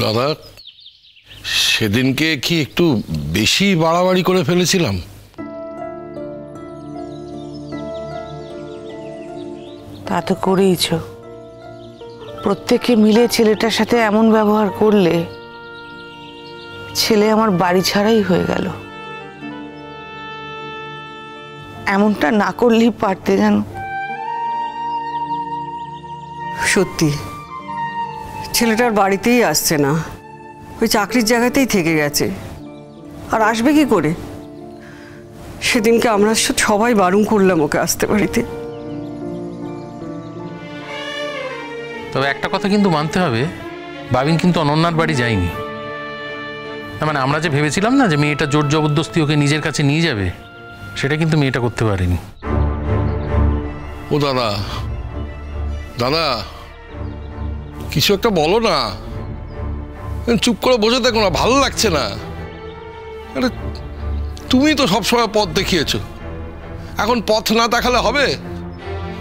দাদা, সেদিনকে কি একটু বেশি বাড়াবাড়ি করে ফেলেছিলাম? তা তো করেইছ। প্রত্যেকে মিলে ছেলেটার সাথে এমন ব্যবহার করলে ছেলে আমার বাড়ি ছাড়াই হয়ে গেল। এমনটা না করলেই পারতে জানো। সত্যি ছেলেটার বাড়িতেই আসছে না, ওই চাকরির জায়গাতেই থেকে গেছে। আর আসবে কি করে? সেদিনকে আমরা সবাই বারণ করলাম ওকে আসতে বাড়িতে। তবে একটা কথা কিন্তু মানতে হবে, বাবিন কিন্তু অনন্যার বাড়ি যায়নি। মানে আমরা যে ভেবেছিলাম না যে মেয়েটা জোর জবরদস্তি ওকে নিজের কাছে নিয়ে যাবে, সেটা কিন্তু মেয়েটা করতে পারেনি। ও দাদা, দাদা কিছু একটা বলো না, চুপ করে বসে দেখো না, ভালো লাগছে না। আরে তুমি তো সবসময় পথ দেখিয়েছো, এখন পথ না দেখালে হবে?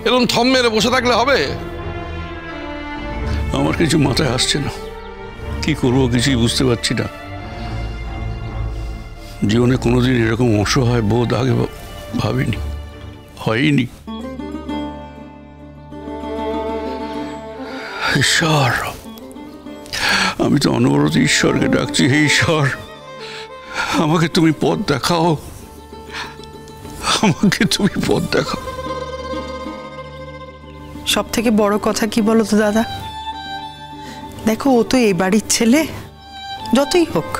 এরকম থম মেরে বসে থাকলে হবে? আমার কিছু মাথায় আসছে না, কি করবো কিছুই বুঝতে পারছি না। জীবনে কোনোদিন এরকম অসহায় বোধ আগে ভাবিনি, হয়নি। ঈশ্বর, আমি তো অনবরত ঈশ্বরকে ডাকছি, হে ঈশ্বর আমাকে তুমি পথ দেখাও, আমাকে তুমি পথ দেখাও। সব থেকে বড় কথা কি বলো তো দাদা, দেখো ও তো এই বাড়ির ছেলে, যতই হোক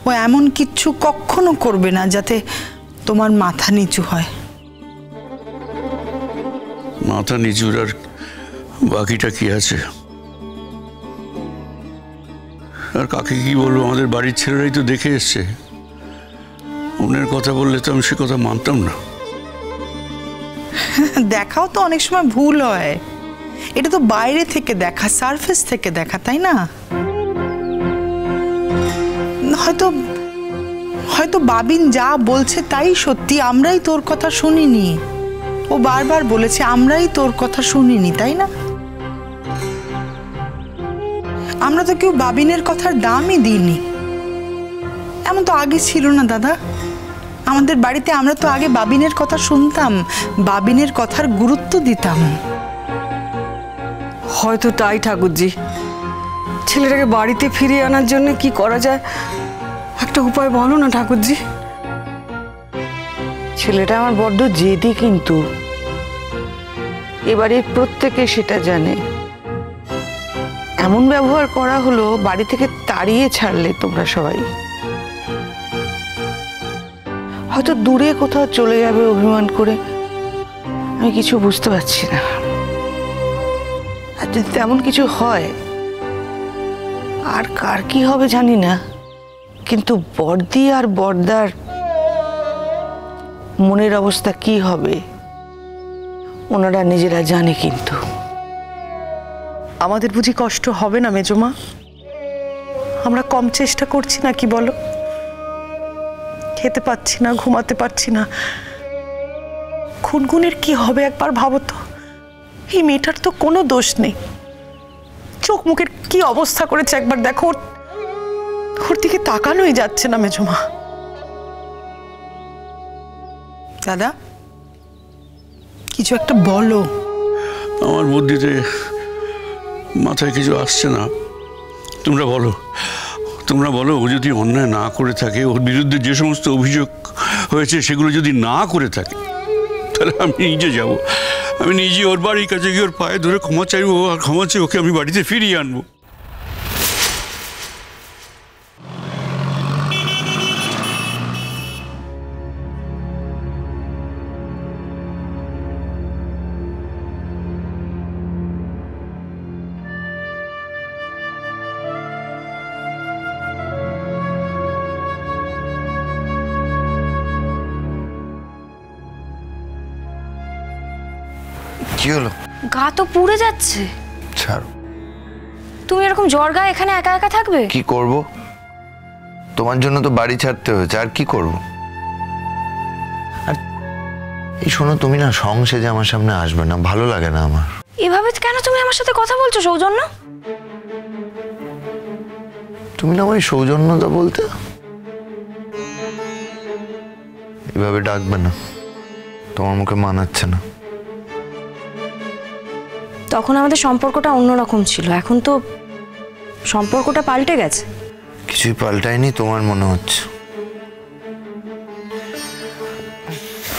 ও এমন কিচ্ছু কখনো করবে না যাতে তোমার মাথা নিচু হয়। মাথা নিচুর আর বাকিটা কি আছে? আর কাকে কি বলবো, আমাদের বাড়ির ছেলেরাই তো দেখে এসছে। অন্যের কথা বললে তো আমি সে কথা মানতাম না। দেখাও তো অনেক সময় ভুল হয়, এটা তো বাইরে থেকে দেখা, সারফেস থেকে দেখা, তাই না? হয়তো হয়তো বাবিন যা বলছে তাই সত্যি, আমরাই তোর কথা শুনিনি। ও বারবার বলেছে আমরাই তোর কথা শুনিনি, তাই না? আমরা তো কেউ বাবিনের কথার দামই দিইনি। এমন তো আগে ছিল না দাদা। আমাদের বাড়িতে আমরা তো আগে বাবিনের কথা শুনতাম, বাবিনের কথার গুরুত্ব দিতাম। হয়তো তাই ঠাকুরজি, ছেলেটাকে বাড়িতে ফিরিয়ে আনার জন্য কি করা যায়, একটা উপায় বলো না ঠাকুরজি। ছেলেটা আমার বড্ড জেদি, কিন্তু এবারে প্রত্যেকে সেটা জানে। এমন ব্যবহার করা হলো, বাড়ি থেকে তাড়িয়ে ছাড়লে তোমরা সবাই। হয়তো দূরে কোথাও চলে যাবে অভিমান করে, আমি কিছু বুঝতে পারছি না। আর যদি তেমন কিছু হয়, আর কার কি হবে জানি না, কিন্তু বড়দি আর বড়দার মনের অবস্থা কি হবে ওনারা নিজেরা জানে। কিন্তু আমাদের বুঝি কষ্ট হবে না মেজমা? আমরা কম চেষ্টা করছি না কি বলো? খেতে পাচ্ছি না, ঘুমাতে পারছি না, খুনগুনের কি হবে একবার ভাবো তো। এই মেয়েটার তো কোনো দোষ নেই, চোখ মুখের কি অবস্থা করেছে একবার দেখো। ওর দিকে তাকানোই যাচ্ছে না মেজমা। দাদা কিছু একটা বলো। আমার বুদ্ধিতে মাথায় কিছু আসছে না, তোমরা বলো, তোমরা বলো। ও যদি অন্যায় না করে থাকে, ওর বিরুদ্ধে যে সমস্ত অভিযোগ হয়েছে সেগুলো যদি না করে থাকে, তাহলে আমি নিজে যাব, আমি নিজে ওর বাড়ির কাছে গিয়ে ওর পায়ে ধরে ক্ষমা চাইবো, আর ক্ষমা চেয়ে ওকে আমি বাড়িতে ফিরিয়ে আনবো। কি হলো? গা তো পুড়ে যাচ্ছে। ছাড়ো। তুমি এরকম জ্বর গায়ে এখানে একা একা থাকবে? কি করব, তোমার জন্য তো বাড়ি ছাড়তে হয়েছে, আর কি করব। আর এই শোনো, তুমি না সং সেজে আমার সামনে আসবে না, ভালো লাগে না আমার। এভাবে কেন তুমি আমার সাথে কথা বলছো সৌজন্য? তুমি না আমায় সৌজন্যদা বলতে? এভাবে ডাকবে না, তোমার মুখে মানাচ্ছে না। তখন আমাদের সম্পর্কটা অন্যরকম ছিল, এখন তো সম্পর্কটা পাল্টে গেছে। কিছুই পাল্টায়নি তোমার মনে হচ্ছে।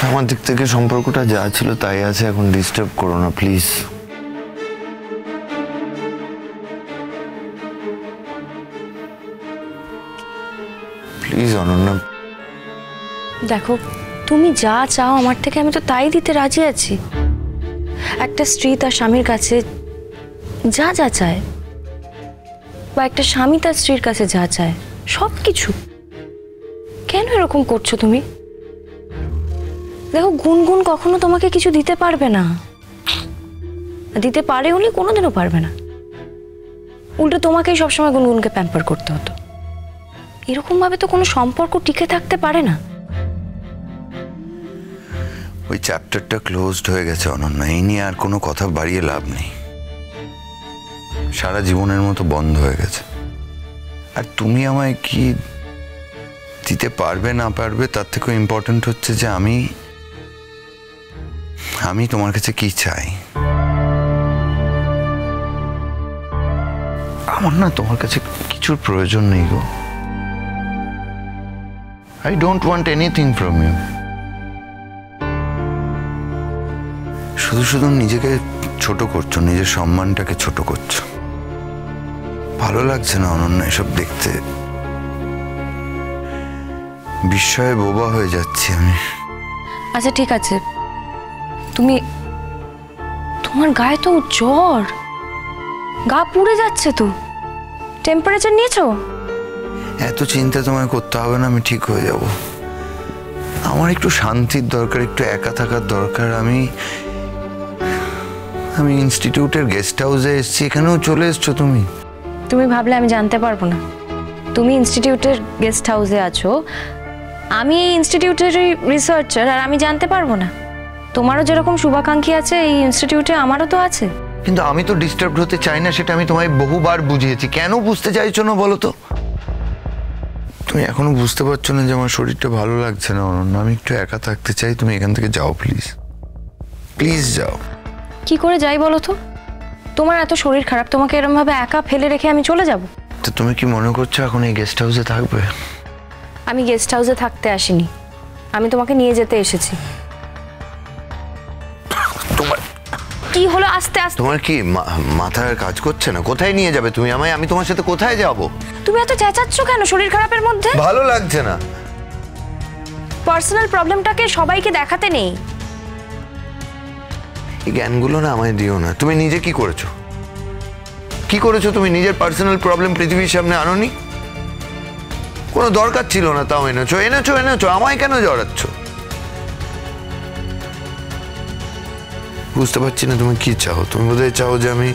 আমার দিক থেকে সম্পর্কটা যা ছিল তাই আছে, এখন ডিস্টার্ব করো না প্লিজ। প্লিজ অনন্যা। দেখো, তুমি যা চাও আমার থেকে আমি তো তাই দিতে রাজি আছি। একটা স্ত্রী তার স্বামীর কাছে যা যা চায়, বা একটা স্বামী তার স্ত্রীর কাছে যা চায়, সব কিছু। কেন এরকম করছো তুমি? দেখো, গুনগুন কখনো তোমাকে কিছু দিতে পারবে না, দিতে পারে উনি, কোনোদিনও পারবে না। উল্টো তোমাকেই সবসময় গুনগুনকে প্যাম্পার করতে হতো। এরকম ভাবে তো কোনো সম্পর্ক টিকে থাকতে পারে না। ওই চ্যাপ্টারটা ক্লোজড হয়ে গেছে অনন্যা, এই নিয়ে আর কোনো কথা বাড়িয়ে লাভ নেই। সারা জীবনের মতো বন্ধ হয়ে গেছে। আর তুমি আমায় কি দিতে পারবে না পারবে তার থেকেও ইম্পর্টেন্ট হচ্ছে যে আমি তোমার কাছে কি চাই। আমার না তোমার কাছে কিছুর প্রয়োজন নেই গো। I don't want anything from you. শুধু শুধু নিজেকে ছোট করছো, নিজের সম্মানটাকে ছোট করছো। ভালো লাগছে না অনন্যা এসব দেখতে। বিস্ময়ে বোবা হয়ে যাচ্ছি আমি। আচ্ছা ঠিক আছে, তোমার গায়ে তো জ্বর, গা পুড়ে যাচ্ছে তো, টেম্পারেচার নিয়েছো? এত চিন্তা তোমায় করতে হবে না, আমি ঠিক হয়ে যাব। আমার একটু শান্তির দরকার, একটু একা থাকার দরকার। আমি ইনস্টিটিউটের গেস্ট হাউসে এসেছি, এখানেও চলে এসছো তুমি। তুমি ভাবলে আমি জানতে পারবো না? তুমি ইনস্টিটিউটের গেস্ট হাউসে আছো, আমি এই ইনস্টিটিউটেরই রিসার্চার, আর আমি জানতে পারবো না? তোমারও যেরকম শুভাকাঙ্ক্ষী আছে এই ইনস্টিটিউটে, আমারও তো আছে। কিন্তু আমি তো ডিস্টার্ব হতে চাই না, সেটা আমি তোমায় বহুবার বুঝিয়েছি। কেন বুঝতে চাইছো না বলো তো? তুমি এখনো বুঝতে পারছো না যে আমার শরীরটা ভালো লাগছে না অনন্যা? আমি একটু একা থাকতে চাই, তুমি এখান থেকে যাও প্লিজ, প্লিজ যাও। কি করে যাই বলো তো? তোমার এত শরীর খারাপ, তোমাকে এরকম ভাবে একা ফেলে রেখে আমি চলে যাব? তো তুমি কি মনে করছো এখন এই গেস্ট হাউসে থাকবে? আমি গেস্ট হাউসে থাকতে আসিনি, আমি তোমাকে নিয়ে যেতে এসেছি। তোমার কি হলো? আস্তে আস্তে। তোমার কি মাথার কাজ করছে না? কোথায় নিয়ে যাবে তুমি আমায়? আমি তোমার সাথে কোথায় যাব? তুমি এত চেঁচাচ্ছ কেন শরীর খারাপের মধ্যে? ভালো লাগছে না। পার্সোনাল প্রবলেমটাকে সবাইকে দেখাতে নেই। এই জ্ঞানগুলো না আমায় দিও না। তুমি নিজে কি করেছো? কি করেছো তুমি? নিজের পার্সোনাল প্রবলেম পৃথিবীর সামনে আনোনি? কোনো দরকার ছিল না, তাও এনেছো এনেছো এনেছো। আমায় কেন জড়াচ্ছ? বুঝতে পারছি না তুমি কি চাও। তুমি বোধহয় চাও যে আমি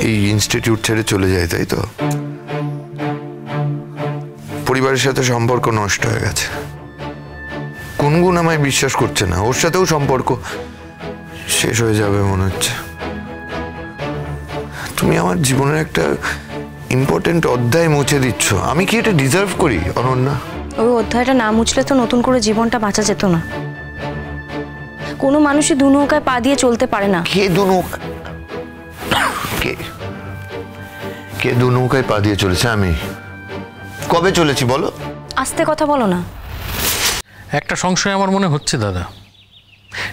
এই ইনস্টিটিউট ছেড়ে চলে যাই, তাই তো? পরিবারের সাথে সম্পর্ক নষ্ট হয়ে গেছে। গুনগুন আমায় বিশ্বাস করছে না, ওর সাথেও সম্পর্ক শেষ হয়ে যাবে মনে হচ্ছে। তুমি আমার জীবনের একটা ইম্পর্টেন্ট অধ্যায় মুছে দিচ্ছ। আমি কি এটা ডিজার্ভ করি অনন্যা? ওই অধ্যায়টা না মুছলে তো নতুন করে জীবনটা বাঁচা যেত না। কোনো মানুষই দু নৌকায় পা দিয়ে চলতে পারে না। কে দু নৌকা? কে দু নৌকায় পা দিয়ে চলেছে? আমি কবে চলেছি বলো? আস্তে কথা বলো না। একটা সংশয় আমার মনে হচ্ছে দাদা,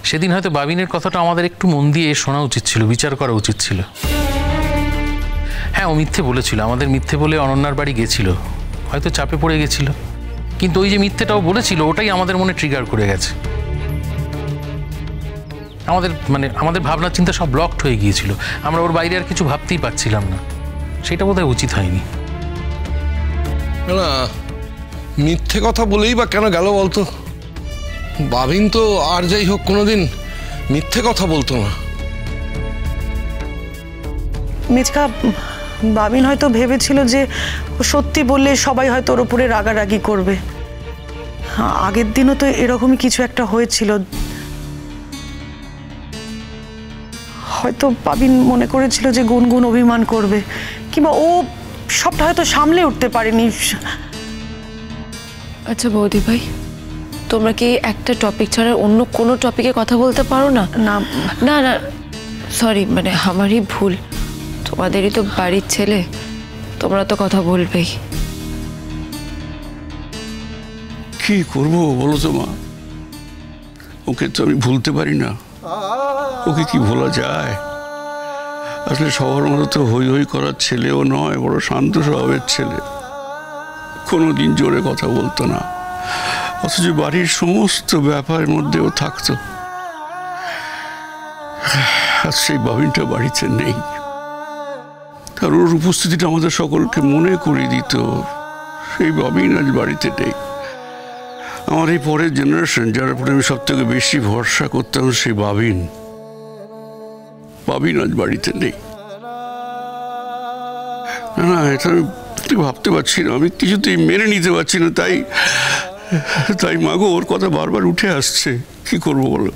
সেদিন হয়তো বাবিনের কথাটা আমাদের একটু মন দিয়ে শোনা উচিত ছিল, বিচার করা উচিত ছিল। হ্যাঁ, ও মিথ্যে বলেছিল, আমাদের মিথ্যে বলে অনন্যার বাড়ি গেছিল, হয়তো চাপে পড়ে গেছিল। কিন্তু ওই যে মিথ্যেটাও বলেছিল, ওটাই আমাদের মনে ট্রিগার করে গেছে। আমাদের ভাবনা চিন্তা সব ব্লকড হয়ে গিয়েছিল। আমরা ওর বাইরে আর কিছু ভাবতেই পারছিলাম না। সেটা বোধহয় উচিত হয়নি। না, মিথ্যে কথা বলেই বা কেন গেল বলতো? বাবিন তো আর যাই হোক কোনোদিন মিথ্যে কথা বলতো না। মেচকা, বাবিন হয়তো ভেবেছিল যে ও সত্যি বললে সবাই হয়তো ওর উপরে রাগারাগি করবে। আগের দিনও তো এরকমই কিছু একটা হয়েছিল। হয়তো বাবিন মনে করেছিল যে গুনগুন অভিমান করবে, কিংবা ও সবটা হয়তো সামলে উঠতে পারেনি। আচ্ছা বৌদি ভাই, তোমরা কি একটা টপিক ছাড়া অন্য কোনো টপিকে কথা বলতে পারো না? না না না, সরি, মানে আমারই ভুল। তোমাদেরই তো বাড়ির ছেলে, তোমরা তো কথা বলবেই। কি করবো বলো তো মা, ওকে তো আমি ভুলতে পারি না। ওকে কি ভোলা যায়? আসলে সবার মতো তো হই হই করার ছেলেও নয়, বড় শান্ত স্বভাবের ছেলে। কোনোদিন জোরে কথা বলতো না, অথচ বাড়ির সমস্ত ব্যাপারের মধ্যেও থাকতো। আর সেই বাবিনটা বাড়িতে নেই, আর ওর উপস্থিতিটা আমাদের সকলকে মনে করিয়ে দিত সেই বাবিন আজ বাড়িতে নেই। আমার এই পরের জেনারেশন, যার উপরে আমি সব থেকে বেশি ভরসা করতাম, সেই বাবিন আজ বাড়িতে নেই। না, এটা আমি ভাবতে পারছি না, আমি কিছুতেই মেনে নিতে পারছি না। তাই মাগো, ওর কথা বারবার উঠে আসছে। কি করবো বলো?